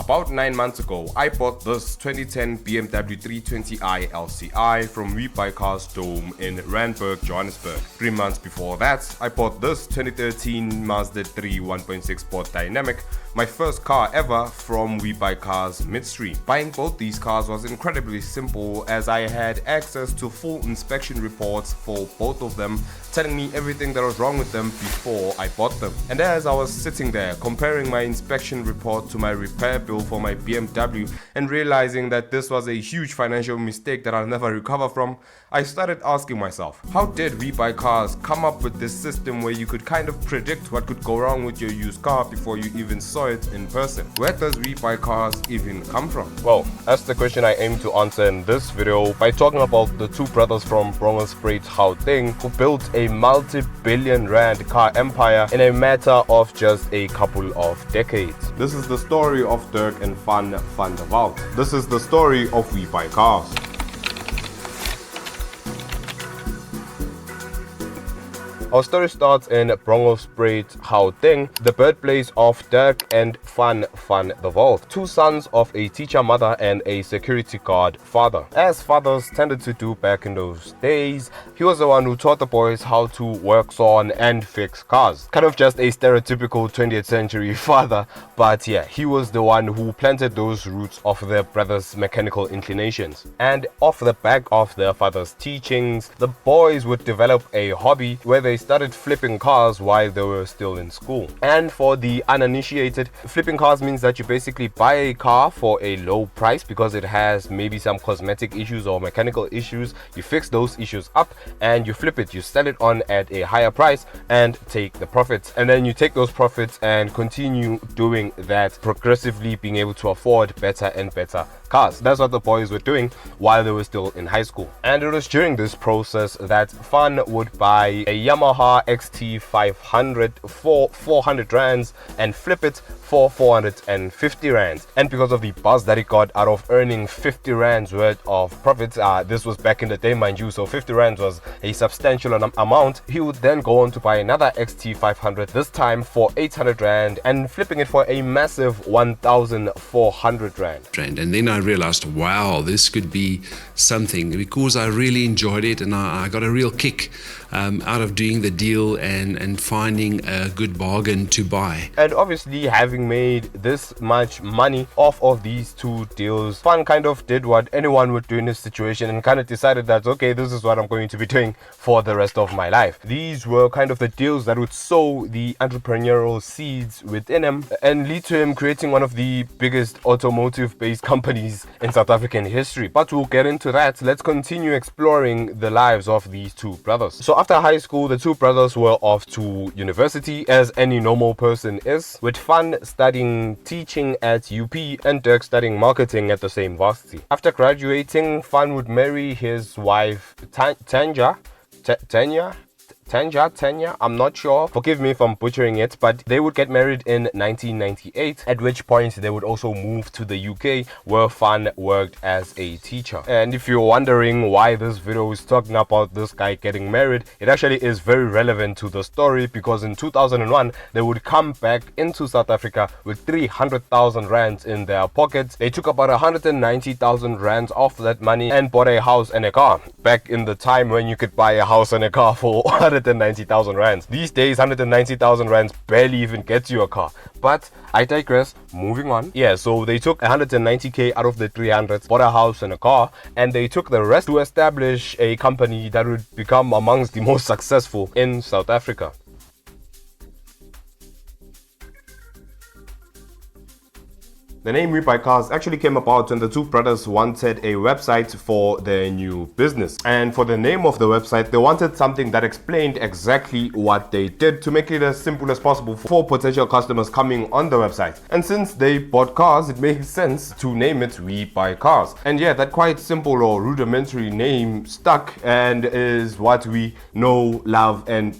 About 9 months ago, I bought this 2010 BMW 320i LCI from WeBuyCars Dome in Randburg, Johannesburg. 3 months before that, I bought this 2013 Mazda 3 1.6 Sport Dynamic, my first car ever from WeBuyCars midstream. Buying both these cars was incredibly simple as I had access to full inspection reports for both of them, telling me everything that was wrong with them before I bought them. And as I was sitting there comparing my inspection report to my repair bill for my BMW and realizing that this was a huge financial mistake that I'll never recover from, I started asking myself, how did WeBuyCars come up with this system where you could kind of predict what could go wrong with your used car before you even saw it in person? Where does WeBuyCars even come from? Well, that's the question I aim to answer in this video by talking about the two brothers from Brongelspruit, Gauteng, who built a multi-billion rand car empire in a matter of just a couple of decades. This is the story of Dirk and Van der Walt. This is the story of WeBuyCars. Our story starts in Brongelspruit, Gauteng, the birthplace of Dirk and Van der Walt, two sons of a teacher mother and a security guard father. As fathers tended to do back in those days, he was the one who taught the boys how to work on and fix cars. Kind of just a stereotypical 20th century father, but yeah, he was the one who planted those roots of their brothers' mechanical inclinations. And off the back of their father's teachings, the boys would develop a hobby where they started flipping cars while they were still in school. And for the uninitiated, flipping cars means that you basically buy a car for a low price because it has maybe some cosmetic issues or mechanical issues. You fix those issues up and you flip it, you sell it on at a higher price and take the profits. And then you take those profits and continue doing that, progressively being able to afford better and better cars. That's what the boys were doing while they were still in high school. And it was during this process that Van would buy a Yamaha XT500 for 400 rands and flip it for 450 rands. And because of the buzz that he got out of earning 50 rands worth of profits, this was back in the day, mind you, so 50 rands was a substantial amount, he would then go on to buy another XT500, this time for 800 rand and flipping it for a massive 1,400 rand. And then I realized, wow, this could be something, because I really enjoyed it and I got a real kick out of doing the deal and finding a good bargain to buy. And obviously, having made this much money off of these two deals, Van kind of did what anyone would do in this situation and kind of decided that, okay, this is what I'm going to be doing for the rest of my life. These were kind of the deals that would sow the entrepreneurial seeds within him and lead to him creating one of the biggest automotive based companies in South African history. But we'll get into that. Let's continue exploring the lives of these two brothers. So after high school, the two brothers were off to university, as any normal person is, with Van studying teaching at UP and Dirk studying marketing at the same varsity. After graduating, Van would marry his wife Tanya, I'm not sure, forgive me if I'm butchering it, but they would get married in 1998, at which point they would also move to the UK where Van worked as a teacher. And if you're wondering why this video is talking about this guy getting married, it actually is very relevant to the story, because in 2001 they would come back into South Africa with 300,000 rands in their pockets. They took about 190,000 rands off that money and bought a house and a car, back in the time when you could buy a house and a car for 190,000 rands. These days 190,000 rands barely even gets you a car, but I digress. Moving on. Yeah, so they took 190k out of the 300, bought a house and a car, and they took the rest to establish a company that would become amongst the most successful in South Africa. The name WeBuyCars actually came about when the two brothers wanted a website for their new business. And for the name of the website, they wanted something that explained exactly what they did to make it as simple as possible for potential customers coming on the website. And since they bought cars, it makes sense to name it WeBuyCars. And yeah, that quite simple or rudimentary name stuck and is what we know, love, and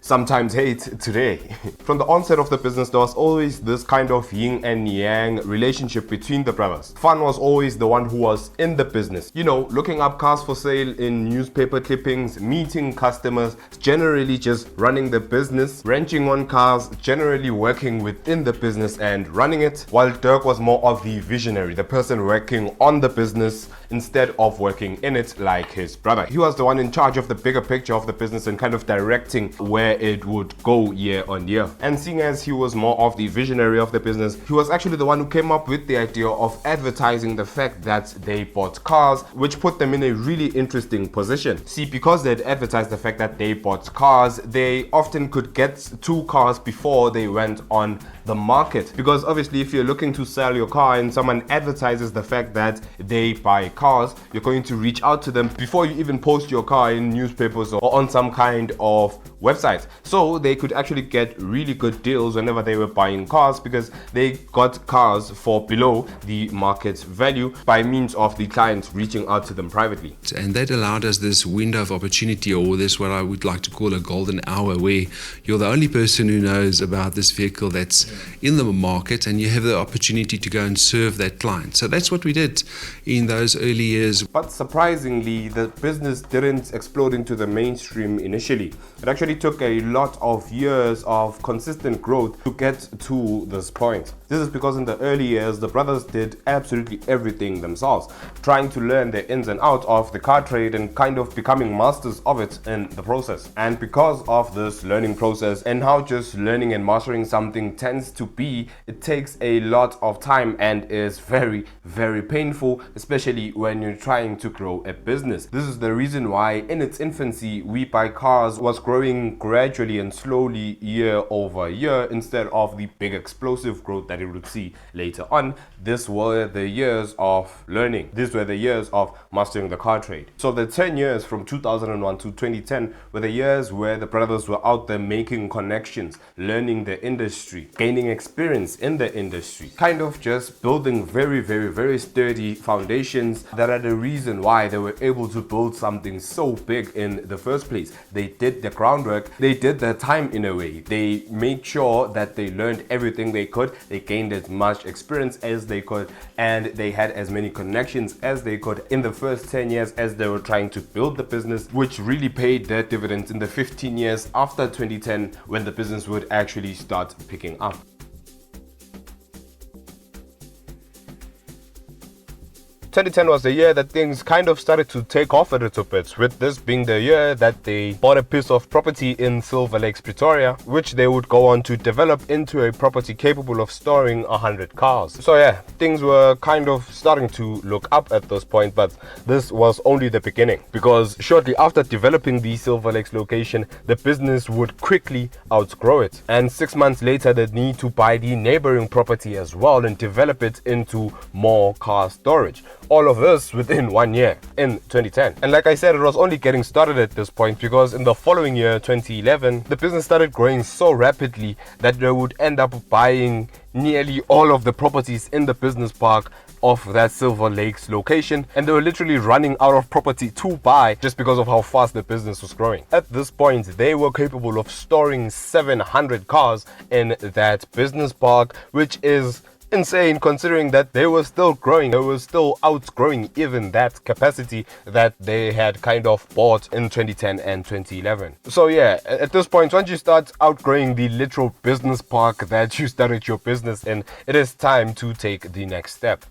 sometimes hate today. From the onset of the business, there was always this kind of yin and yang relationship between the brothers. Fun was always the one who was in the business, you know, looking up cars for sale in newspaper clippings, meeting customers, generally just running the business, wrenching on cars, generally working within the business and running it, while Dirk was more of the visionary, the person working on the business instead of working in it like his brother. He was the one in charge of the bigger picture of the business and kind of directing where it would go year on year. And seeing as he was more of the visionary of the business, he was actually the one who came up with the idea of advertising the fact that they bought cars, which put them in a really interesting position. See, because they'd advertised the fact that they bought cars, they often could get 2 cars before they went on the market. Because obviously if you're looking to sell your car and someone advertises the fact that they buy cars, you're going to reach out to them before you even post your car in newspapers or on some kind of website. So they could actually get really good deals whenever they were buying cars, because they got cars for below the market value by means of the clients reaching out to them privately. And that allowed us this window of opportunity, or this what I would like to call a golden hour, where you're the only person who knows about this vehicle that's in the market, and you have the opportunity to go and serve that client. So that's what we did in those early years. But surprisingly, the business didn't explode into the mainstream initially. It actually took a lot of years of consistent growth to get to this point. This is because in the early years, the brothers did absolutely everything themselves, trying to learn the ins and outs of the car trade and kind of becoming masters of it in the process. And because of this learning process and how just learning and mastering something tends to be, it takes a lot of time and is very, very painful, especially when you're trying to grow a business. This is the reason why in its infancy, WeBuyCars was growing gradually and slowly year over year instead of the big explosive growth that it would see later on. These were the years of learning. These were the years of mastering the car trade. So the 10 years from 2001 to 2010 were the years where the brothers were out there making connections, learning the industry, gaining experience in the industry, kind of just building very, very, very sturdy foundations that are the reason why they were able to build something so big in the first place. They did the groundwork, they did their time in a way. They made sure that they learned everything they could, they gained as much experience as they could, and they had as many connections as they could in the first 10 years as they were trying to build the business, which really paid their dividends in the 15 years after 2010 when the business would actually start picking up. 2010 was the year that things kind of started to take off a little bit, with this being the year that they bought a piece of property in Silver Lakes, Pretoria, which they would go on to develop into a property capable of storing 100 cars. So yeah, things were kind of starting to look up at this point, but this was only the beginning, because shortly after developing the Silver Lakes location, the business would quickly outgrow it. And 6 months later, they need to buy the neighboring property as well and develop it into more car storage. All of this within 1 year in 2010. And like I said, it was only getting started at this point, because in the following year, 2011, the business started growing so rapidly that they would end up buying nearly all of the properties in the business park of that Silver Lakes location, and they were literally running out of property to buy just because of how fast the business was growing. At this point, they were capable of storing 700 cars in that business park, which is insane considering that they were still growing. They were still outgrowing even that capacity that they had kind of bought in 2010 and 2011. So yeah, at this point, once you start outgrowing the literal business park that you started your business in, it is time to take the next step.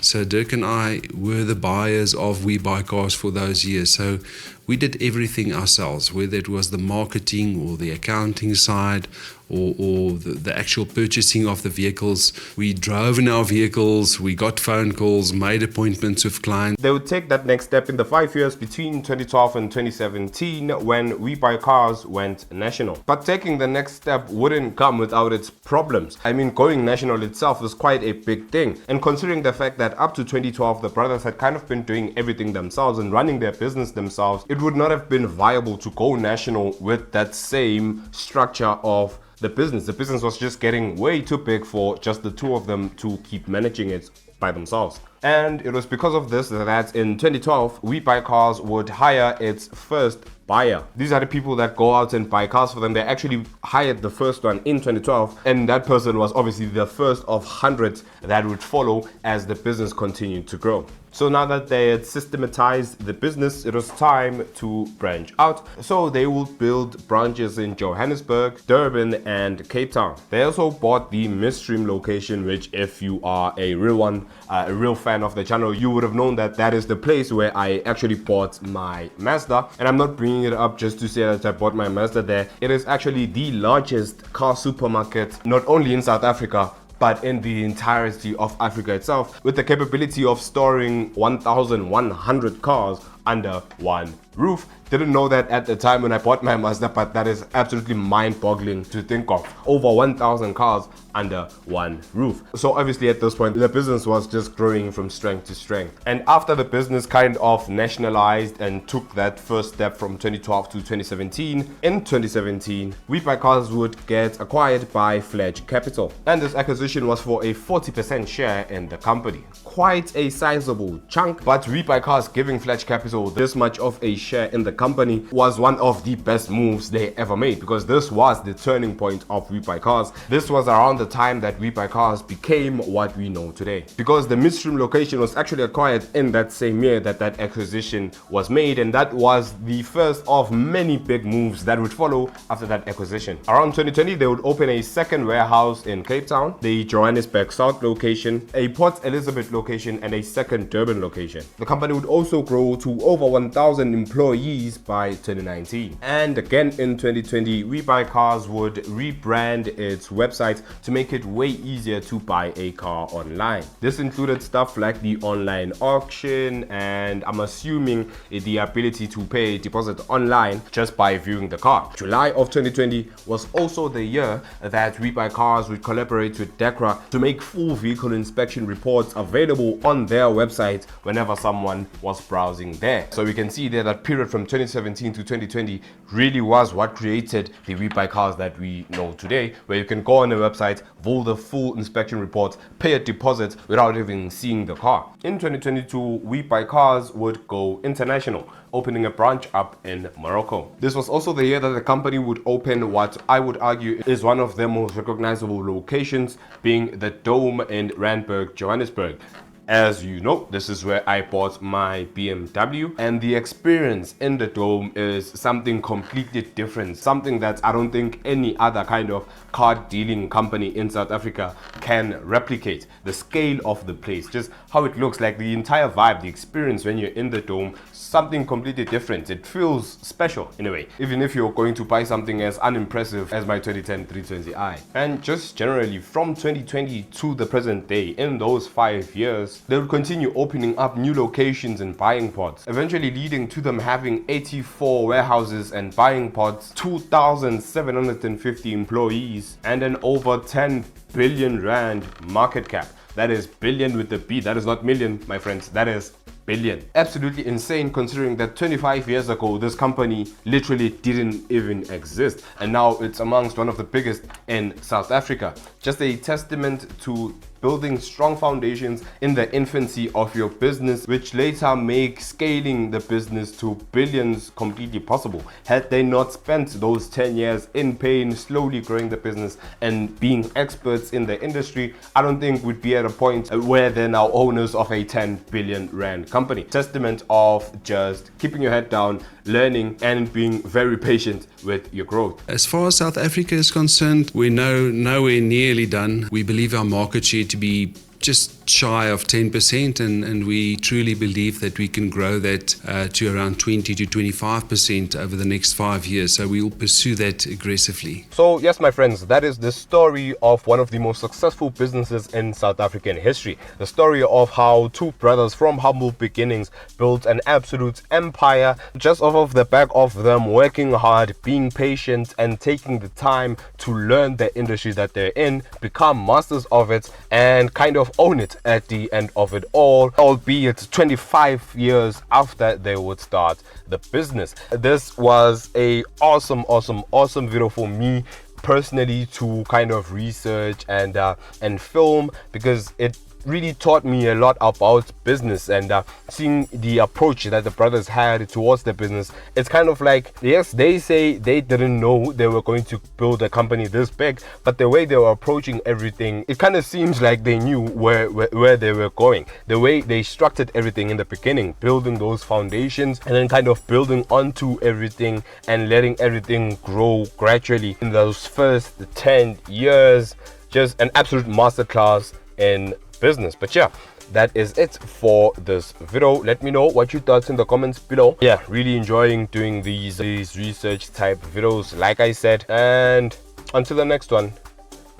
So Dirk and I were the buyers of WeBuyCars for those years. So we did everything ourselves, whether it was the marketing or the accounting side or the actual purchasing of the vehicles. We drove in our vehicles, we got phone calls, made appointments with clients. They would take that next step in the 5 years between 2012 and 2017 when WeBuyCars went national. But taking the next step wouldn't come without its problems. I mean, going national itself was quite a big thing. And considering the fact that up to 2012, the brothers had kind of been doing everything themselves and running their business themselves, it would not have been viable to go national with that same structure of the business. The business was just getting way too big for just the two of them to keep managing it by themselves. And it was because of this that in 2012, WeBuyCars would hire its first buyer. These are the people that go out and buy cars for them. They actually hired the first one in 2012, and that person was obviously the first of hundreds that would follow as the business continued to grow. So now that they had systematized the business, it was time to branch out. So they would build branches in Johannesburg, Durban, and Cape Town. They also bought the Midstream location, which if you are a real fan of the channel, you would have known that that is the place where I actually bought my Mazda. And I'm not bringing it up just to say that I bought my Mazda there. It is actually the largest car supermarket, not only in South Africa, but in the entirety of Africa itself, with the capability of storing 1,100 cars under one roof. Didn't know that at the time when I bought my Mazda, but that is absolutely mind-boggling to think of. Over 1,000 cars under one roof. So obviously at this point, the business was just growing from strength to strength. And after the business kind of nationalized and took that first step from 2012 to 2017, in 2017, WeBuyCars would get acquired by Fledge Capital. And this acquisition was for a 40% share in the company. Quite a sizable chunk, but WeBuyCars giving Fledge Capital this much of a share in the company was one of the best moves they ever made, because this was the turning point of WeBuyCars. This was around the time that WeBuyCars became what we know today, because the Midstream location was actually acquired in that same year that that acquisition was made, and that was the first of many big moves that would follow after that acquisition. Around 2020, they would open a second warehouse in Cape Town, the Johannesburg South location, a Port Elizabeth location, and a second Durban location. The company would also grow to over 1,000 employees by 2019. And again in 2020, WeBuyCars would rebrand its website to make it way easier to buy a car online. This included stuff like the online auction, and I'm assuming the ability to pay a deposit online just by viewing the car. July of 2020 was also the year that WeBuyCars would collaborate with DEKRA to make full vehicle inspection reports available on their website whenever someone was browsing there. So we can see there that period from 2017 to 2020 really was what created the WeBuyCars that we know today, where you can go on the website, view the full inspection report, pay a deposit without even seeing the car. In 2022, WeBuyCars would go international, opening a branch up in Morocco. This was also the year that the company would open what I would argue is one of their most recognizable locations, being the Dome in Randburg, Johannesburg. As you know, this is where I bought my BMW, and the experience in the Dome is something completely different, something that I don't think any other kind of car dealing company in South Africa can replicate. The scale of the place, just how it looks, like the entire vibe, the experience when you're in the Dome, something completely different. It feels special in a way, even if you're going to buy something as unimpressive as my 2010 320i. And just generally from 2020 to the present day, in those 5 years, they would continue opening up new locations and buying pods, eventually leading to them having 84 warehouses and buying pods, 2,750 employees, and an over 10 billion rand market cap. That is billion with the B. That is not million, my friends. That is billion. Absolutely insane, considering that 25 years ago this company literally didn't even exist, and now it's amongst one of the biggest in South Africa. Just a testament to building strong foundations in the infancy of your business, which later make scaling the business to billions completely possible. Had they not spent those 10 years in pain, slowly growing the business and being experts in the industry, I don't think we'd be at a point where they're now owners of a 10 billion rand company. Testament of just keeping your head down, learning, and being very patient with your growth. As far as South Africa is concerned, we're nowhere nearly done. We believe our market share to be just shy of 10%, and we truly believe that we can grow that to around 20 to 25% over the next 5 years. So we will pursue that aggressively. So yes, my friends, that is the story of one of the most successful businesses in South African history. The story of how two brothers from humble beginnings built an absolute empire just off of the back of them working hard, being patient, and taking the time to learn the industry that they're in, become masters of it, and kind of own it at the end of it all, albeit 25 years after they would start the business. This was a awesome video for me personally to kind of research and film, because it really taught me a lot about business, and seeing the approach that the brothers had towards the business. It's kind of like, yes, they say they didn't know they were going to build a company this big, but the way they were approaching everything, it kind of seems like they knew where they were going. The way they structured everything in the beginning, building those foundations, and then kind of building onto everything and letting everything grow gradually in those first 10 years. Just an absolute masterclass in business. But yeah, that is it for this video. Let me know what you thought in the comments below. Yeah, really enjoying doing these research type videos, like I said, and until the next one,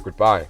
goodbye.